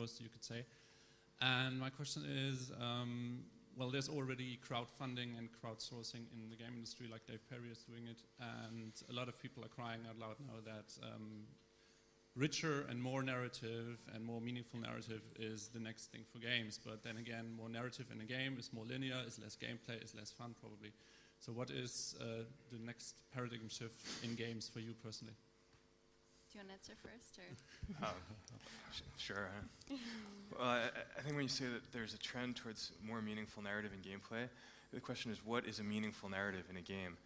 closed, you could say. And my question is, well, there's already crowdfunding and crowdsourcing in the game industry, like Dave Perry is doing it, and a lot of people are crying out loud now that richer and more narrative and more meaningful narrative is the next thing for games. But then again, more narrative in a game is more linear, is less gameplay, is less fun probably. So what is the next paradigm shift in games for you personally? Do you want to answer first, or? Sure. Well, I think when you say that there's a trend towards more meaningful narrative in gameplay, the question is, what is a meaningful narrative in a game?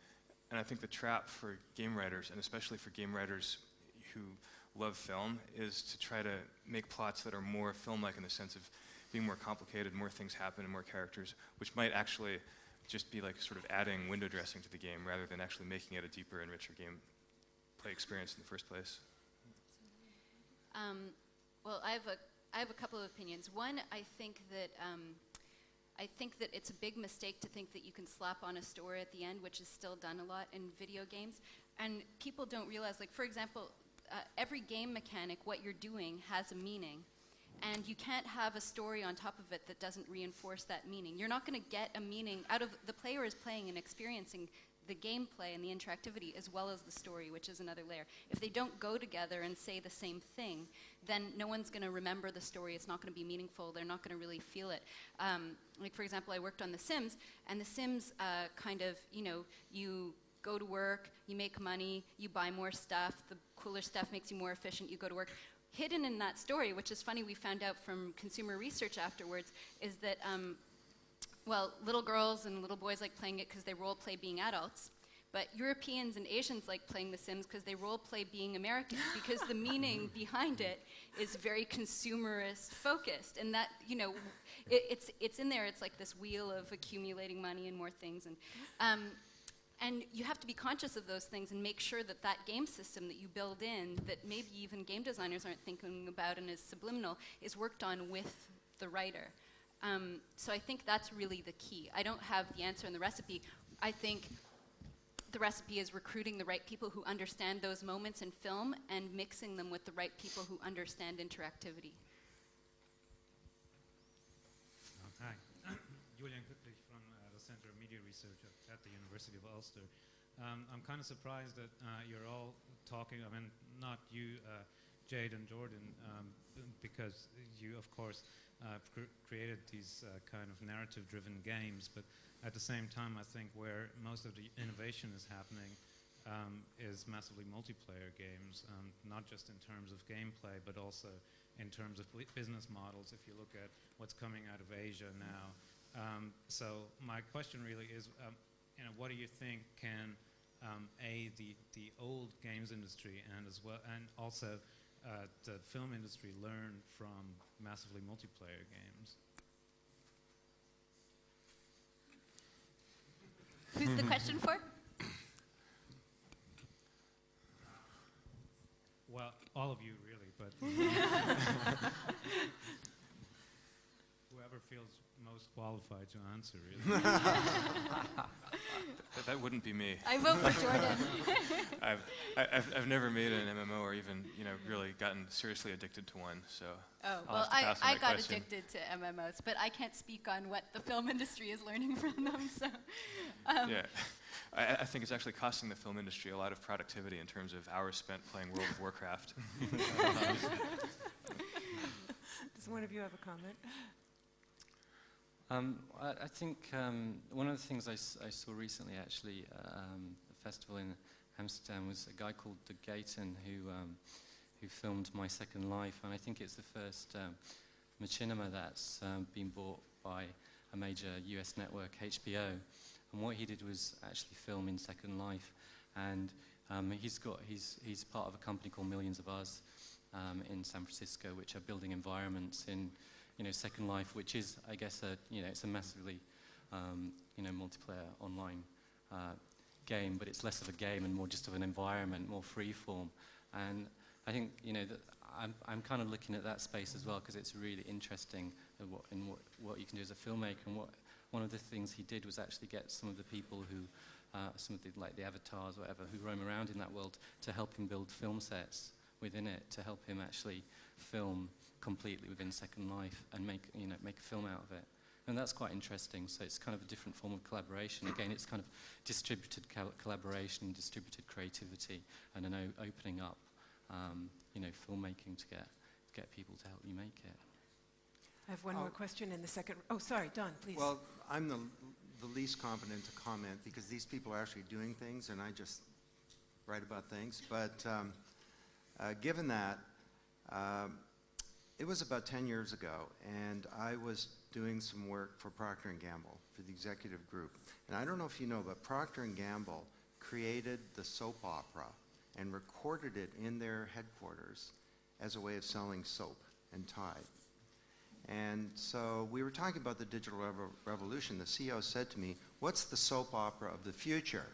And I think the trap for game writers, and especially for game writers who love film, is to try to make plots that are more film-like in the sense of being more complicated, more things happen, and more characters, which might actually just be like sort of adding window dressing to the game rather than actually making it a deeper and richer gameplay experience in the first place. Well, I have a couple of opinions. One, I think that it's a big mistake to think that you can slap on a story at the end, which is still done a lot in video games. And people don't realize, like, for example, every game mechanic, what you're doing has a meaning. And you can't have a story on top of it that doesn't reinforce that meaning. You're not going to get a meaning out of the player is playing and experiencing the gameplay and the interactivity as well as the story, which is another layer. If they don't go together and say the same thing, then no one's going to remember the story. It's not going to be meaningful. They're not going to really feel it. Like, for example, I worked on The Sims, and The Sims kind of, you know, you go to work, you make money, you buy more stuff, the cooler stuff makes you more efficient, you go to work. Hidden in that story, which is funny, we found out from consumer research afterwards, is that well, little girls and little boys like playing it because they role play being adults, but Europeans and Asians like playing The Sims because they role play being Americans, because the meaning behind it is very consumerist focused, and that, you know, it's in there. It's like this wheel of accumulating money and more things, and you have to be conscious of those things and make sure that that game system that you build in, that maybe even game designers aren't thinking about and is subliminal, is worked on with the writer. So I think that's really the key. I don't have the answer in the recipe. I think the recipe is recruiting the right people who understand those moments in film and mixing them with the right people who understand interactivity. Hi, Julian Glücklich from the Center of Media Research at the University of Ulster. I'm kind of surprised that you're all talking, I mean, not you, Jade and Jordan, because you, of course, created these kind of narrative-driven games, but at the same time, I think where most of the innovation is happening is massively multiplayer games, not just in terms of gameplay, but also in terms of business models, if you look at what's coming out of Asia now. So my question really is, you know, what do you think can aid the old games industry and as well, and also the film industry learn from massively multiplayer games? Who's the question for? Well, all of you really, but whoever feels most qualified to answer, really. That wouldn't be me. I vote for Jordan. I've never made an MMO or even, you know, really gotten seriously addicted to one. So oh, well, I got addicted to MMOs, but I can't speak on what the film industry is learning from them. So yeah, I think it's actually costing the film industry a lot of productivity in terms of hours spent playing World of Warcraft. Does one of you have a comment? I think one of the things I saw recently, actually, a festival in Amsterdam, was a guy called De Gayton who filmed My Second Life, and I think it's the first machinima that's been bought by a major US network, HBO. And what he did was actually film in Second Life, and he's part of a company called Millions of Us in San Francisco, which are building environments in, you know, Second Life, which is, I guess, it's a massively, you know, multiplayer online game, but it's less of a game and more just of an environment, more free-form. And I think, you know, that I'm kind of looking at that space as well, because it's really interesting in what you can do as a filmmaker. And one of the things he did was actually get some of the people who, some of the, like the avatars or whatever, who roam around in that world, to help him build film sets within it, to help him actually film completely within Second Life and make a film out of it. And that's quite interesting. So it's kind of a different form of collaboration. Again, it's kind of distributed collaboration, distributed creativity, and an opening up, filmmaking to get people to help you make it. I have one more question in the second. Oh, sorry, Don, please. Well, I'm the least competent to comment because these people are actually doing things and I just write about things. But given that, it was about 10 years ago, and I was doing some work for Procter & Gamble, for the executive group. And I don't know if you know, but Procter & Gamble created the soap opera and recorded it in their headquarters as a way of selling soap and Tide. And so we were talking about the digital revolution. The CEO said to me, "What's the soap opera of the future?"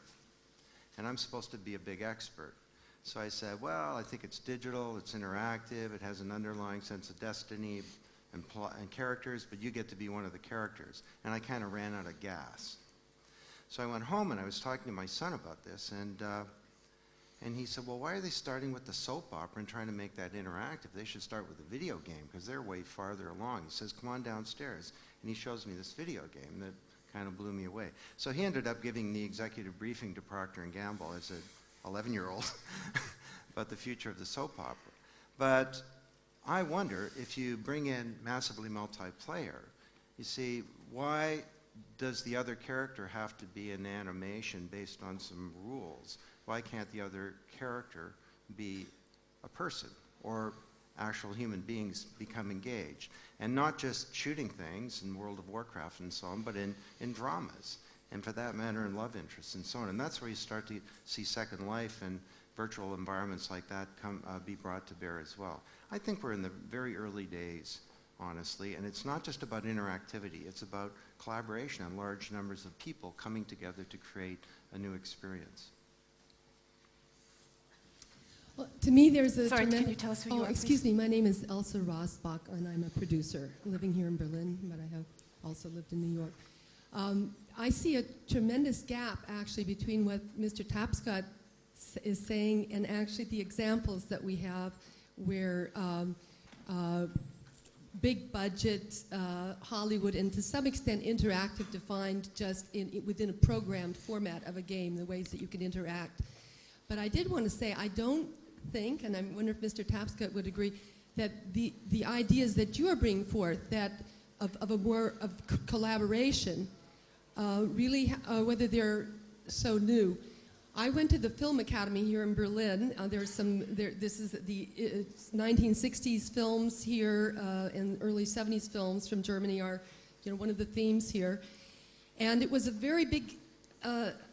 And I'm supposed to be a big expert. So I said, well, I think it's digital, it's interactive, it has an underlying sense of destiny and characters, but you get to be one of the characters. And I kind of ran out of gas. So I went home and I was talking to my son about this, and he said, well, why are they starting with the soap opera and trying to make that interactive? They should start with a video game because they're way farther along. He says, come on downstairs. And he shows me this video game that kind of blew me away. So he ended up giving the executive briefing to Procter & Gamble as an 11-year-old about the future of the soap opera. But I wonder if you bring in massively multiplayer, you see, why does the other character have to be an animation based on some rules? Why can't the other character be a person or actual human beings become engaged? And not just shooting things in World of Warcraft and so on, but in dramas, and for that matter in love interests and so on. And that's where you start to see Second Life and virtual environments like that be brought to bear as well. I think we're in the very early days, honestly, and it's not just about interactivity, it's about collaboration and large numbers of people coming together to create a new experience. Well, to me, there's a Sorry, can you tell us who you are, excuse me. My name is Elsa Rosbach, and I'm a producer living here in Berlin, but I have also lived in New York. I see a tremendous gap, actually, between what Mr. Tapscott is saying and actually the examples that we have where big budget Hollywood and to some extent interactive defined just within a programmed format of a game, the ways that you can interact. But I did want to say I don't think, and I wonder if Mr. Tapscott would agree, that the ideas that you are bringing forth that of collaboration really whether they're so new. I went to the Film Academy here in Berlin. This is the 1960s films here and early 70s films from Germany are, one of the themes here. And it was a very big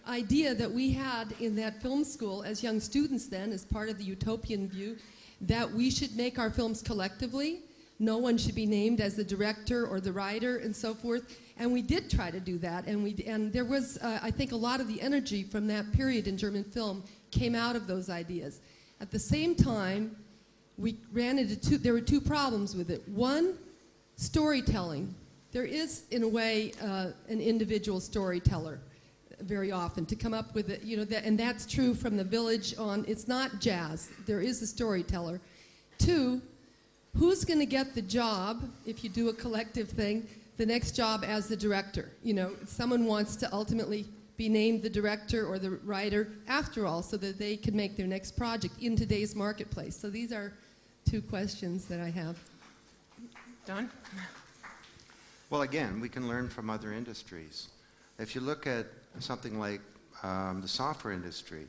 idea that we had in that film school as young students then, as part of the utopian view, that we should make our films collectively. No one should be named as the director or the writer and so forth. And we did try to do that. And there was, I think, a lot of the energy from that period in German film came out of those ideas. At the same time, we ran into there were two problems with it. One, storytelling. There is, in a way, an individual storyteller very often to come up with it, and that's true from the village on. It's not jazz. There is a storyteller. Two, who's going to get the job if you do a collective thing? The next job as the director. Someone wants to ultimately be named the director or the writer after all, so that they can make their next project in today's marketplace. So these are two questions that I have. Don? Well, again, we can learn from other industries. If you look at something like the software industry,